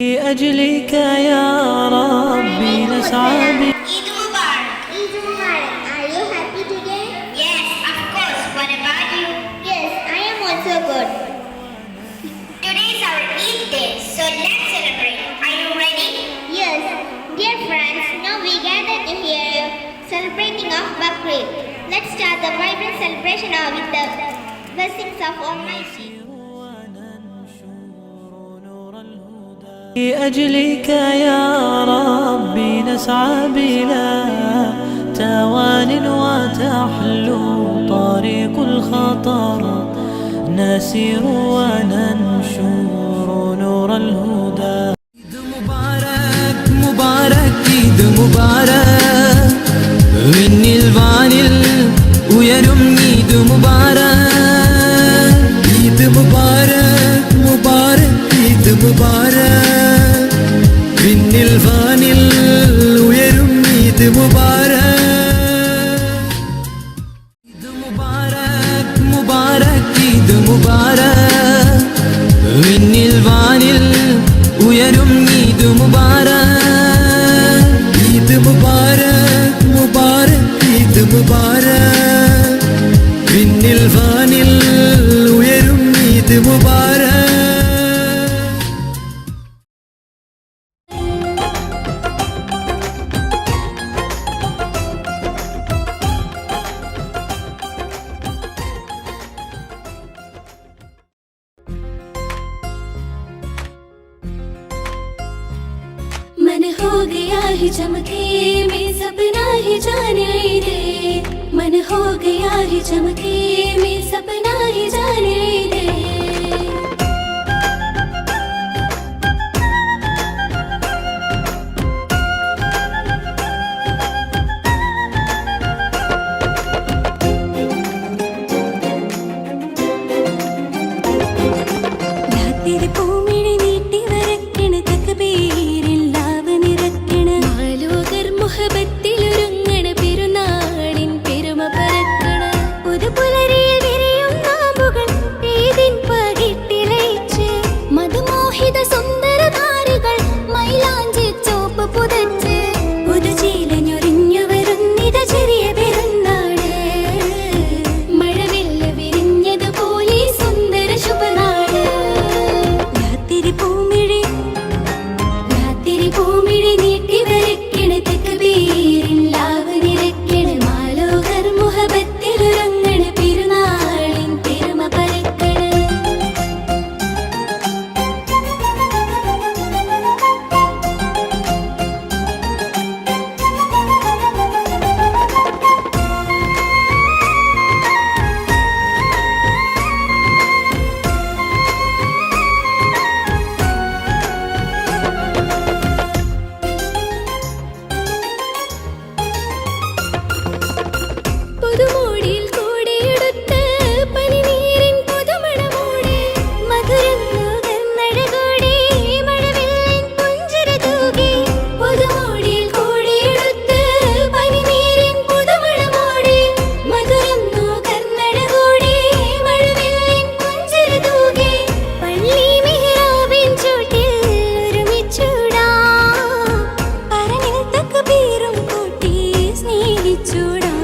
لأجلك يا ربي نسعى بك. Eid Mubarak. Eid Mubarak. Are you happy today? Yes, of course. What about you? Yes, I am also good. Today is our Eid day, so let's celebrate. Are you ready? Yes, dear friends, now we gather to hear you celebrating of Bakrid. Let's start the vibrant celebration with the blessings of Almighty. لأجلك يا ربي نسعى بلا توان وتحلو طريق الخطر نسير وننشر نور الهدى. عيد مبارك مبارك عيد مبارك വിണ്ണിൽ വാനിൽ ഉയരും ഈദ് മുബാരക് ഈദ് മുബാരക് മുബാരക് ഈദ് മുബാരക് വിണ്ണിൽ വാനിൽ ഉയരും ഈദ് മുബാരക് ഈദ് മുബാരക് മുബാരക് ഈദ് മുബാരക് വിണ്ണിൽ വാനിൽ ഉയരും ഈദ് മുബാരക് ഈദ് മുബാരക് മുബാരക് ഈദ് മുബാരക് വിണ്ണിൽ വാനിൽ ഉയരും ഈദ് മുബാരക്. मन हो गया है चमके में सपना ही जाने दे मन हो गया है चमके में सपना ही जाने दे तेरे पूमिड़ी नीटी वरकण तकबीरिल ലാവനിറക്കണ മാലോകർ മുഹബത്തിലൊരുങ്ങണ പെരുന്നാളിൻ പെരുമ പരക്കണ പുതുപുലരിയിൽ വിരിയും നാമ്പുകൾ ഏതിൻ പകിട്ടിലയിച്ച് മധുമോഹിത സുന്ദര താരുകൾ മൈലാഞ്ചി ചോപ്പ് പുതച്ച് പുതുചീലഞ്ഞൊരിഞ്ഞു വരുന്നിത ചെറിയ പെരുന്നാള് മഴവില്ല വിരിഞ്ഞതുപോലെ സുന്ദര ശുഭനാള് പൂമിഴി നീട്ടി വരയ്ക്കണ തക്ബീരിൻ ലാവനിറക്കണ മാലോകർ മുഹബത്തിലുറങ്ങണ പെരുന്നാളിൻ പെരുമ പരക്കണ പുതുമോടിയിൽ കൂടെയെടുത്ത് പനിനീരിൻ പുതുമണമോടെ മധുരം നുകർന്നഴകോടെ മഴവില്ലിൻ പുഞ്ചിര തൂകി പുതുമോടിയിൽ കൂടെയെടുത്ത് പനിനീരിൻ പുതുമണമോടെ മധുരം നുകർന്നഴകോടെ മഴവില്ലിൻ പുഞ്ചിര തൂകി പള്ളി മിഹ്റാബിൻ ചുവട്ടിൽ ഒരുമിച്ചൂടാം പറനിൽ തക്ബീറും കൂട്ടി സ്നേഹിച്ചൂടാം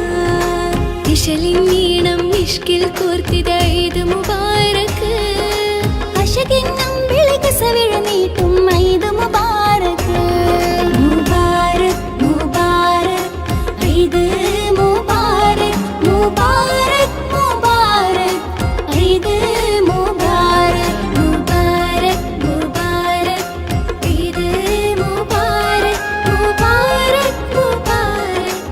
ഇശലിനീണം ഇഷ്കിൽ കോർത്തിത ഈദ് മുബാരക് അശകിന്നം വിളകസവിഴ നീട്ടും ഈദ് മുബാരക് മുബാരക് മുബാരക് ഈദ് മുബാരക് മുബാരക് മുബാരക് ഈദ് മുബാരക് മുബാരക് മുബാരക് ഈദ് മുബാരക് മുബാരക് മുബാരക്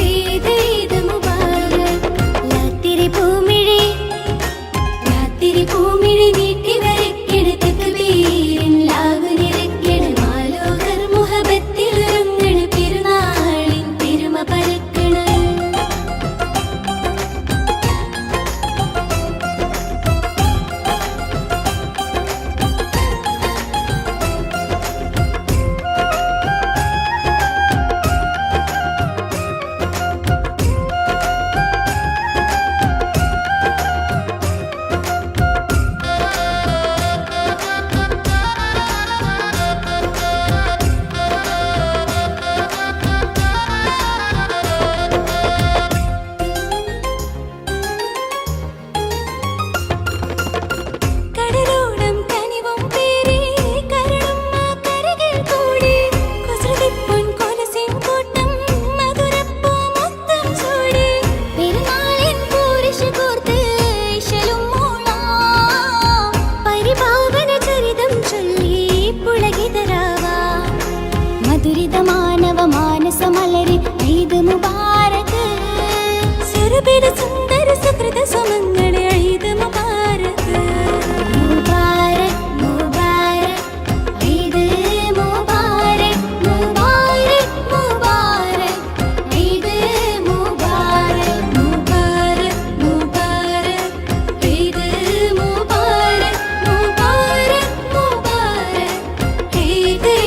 ഈദ് ഈദ് മുബാരക് ലാത്തിരി പൂമിഴി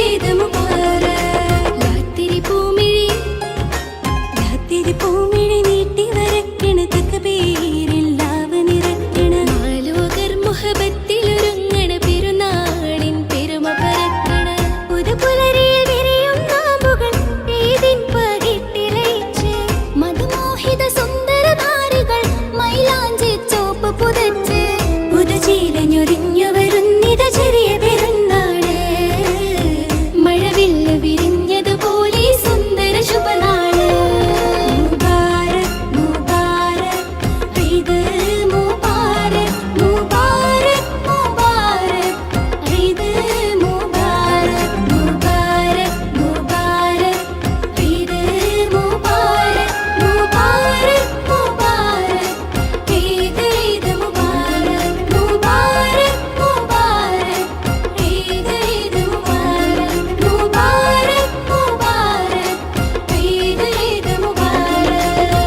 ഈദ് മുബാരക്. രാത്തിരി പൂമിഴി നീട്ടി വരക്കണ തക്ബീരില്ലാവ നിറക്കണ ആലോകർ മുഹബത്തിലൊരുങ്ങണ പെരുന്നാളിൻ പെരുമ പരക്കണ പുതുപുലരിയിൽ വിരിയും നാമ്പുകൾ ഈദിൻ പകിട്ടിലയിച്ച് മധുമോഹിത സുന്ദരധാരികൾ മൈലാഞ്ചി ചോപ്പ് പുതച്ച് പുതുചീലഞ്ഞൊരിഞ്ഞു വരുന്നിത ചെറിയ പെരുന്നാള് മഴവില്ല് വിരിഞ്ഞതുപോലെ സുന്ദര ശുഭനാള് മുബാരക് മുബാരക് ഈദ് മുബാരക് മുബാരക് മുബാരക് ഈദ് മുബാരക് മുബാരക് മുബാരക് ഈദ് മുബാരക് മുബാരക് മുബാരക് ഈദ് ഈദ് മുബാരക് മുബാരക് മുബാരക് ഈദ് ഈദ് മുബാരക് മുബാരക് മുബാരക് ഈദ് ഈദ് മുബാരക്.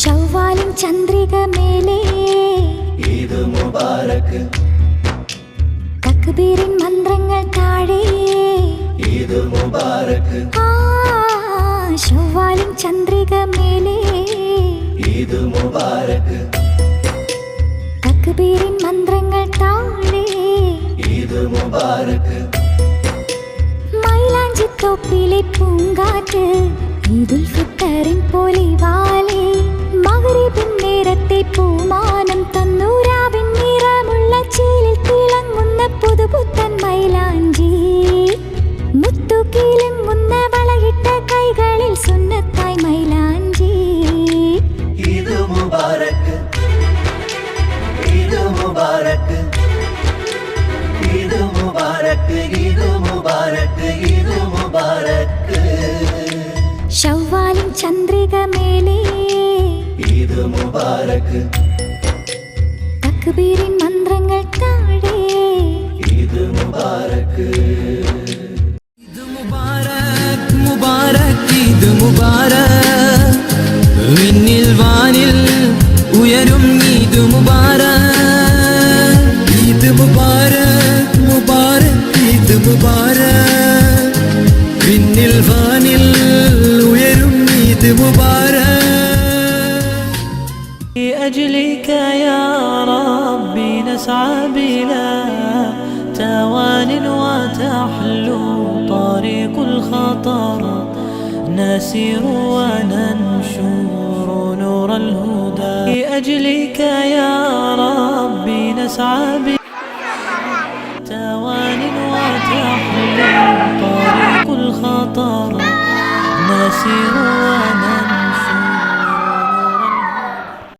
ശവ്വാലിൻ ചന്ദ്രിക മേലേ ഈദ് മുബാരക് തക്ബീറിൻ മന്ത്രങ്ങൾ താഴെ ഈദ് മുബാരക് ശവ്വാലിൻ ചന്ദ്രിക മേലേ ഈദ് മുബാരക് തക്ബീറിൻ മന്ത്രങ്ങൾ താഴെ ഈദ് മുബാരക് മൈലാഞ്ചിത്തോപ്പിലെ പൂങ്കാറ്റ് ഈദുൽ ഫിത്തറിൻ പൊലിവാലേ മഗ്‌രിബിൻ നേരത്തെ പൂമാനം തന്നൂരാവിൻ നിറമുള്ള ചീലിൽ തിളങ്ങുന്ന പുതുപുത്തൻ മൈലാഞ്ചി മുത്തുകിലുങ്ങുന്ന വളയിട്ട കൈകളിൽ സുന്നത്തായി മൈലാഞ്ചി ഈദ് മുബാരക് ഈദ് മുബാരക് ഈദ് മുബാരക് ഈദ് മുബാരക് ഈദ് മുബാരക് ശവ്വാലിൻ ചന്ദ്രിക മേലേ ഈദ് മുബാരക് തക്ബീറിൻ മന്ത്രങ്ങൾ താഴെ ഈദ് മുബാരക് ഈദ് മുബാരക് മുബാരക് ഈദ് മുബാരക് വിണ്ണിൽ വാനിൽ ഉയരും ഈദ് മുബാരക് ഈദ് മുബാരക് മുബാരക് ഈദ് മുബാരക് വിണ്ണിൽ വാനിൽ ഉയരും ഈദ് മുബാരക് لأجلك يا ربي نسعى بلا توان وتحلو طريق الخطر نسير وننشر نور الهدى لأجلك يا ربي نسعى توان وتحلو طريق الخطر نسير وننشر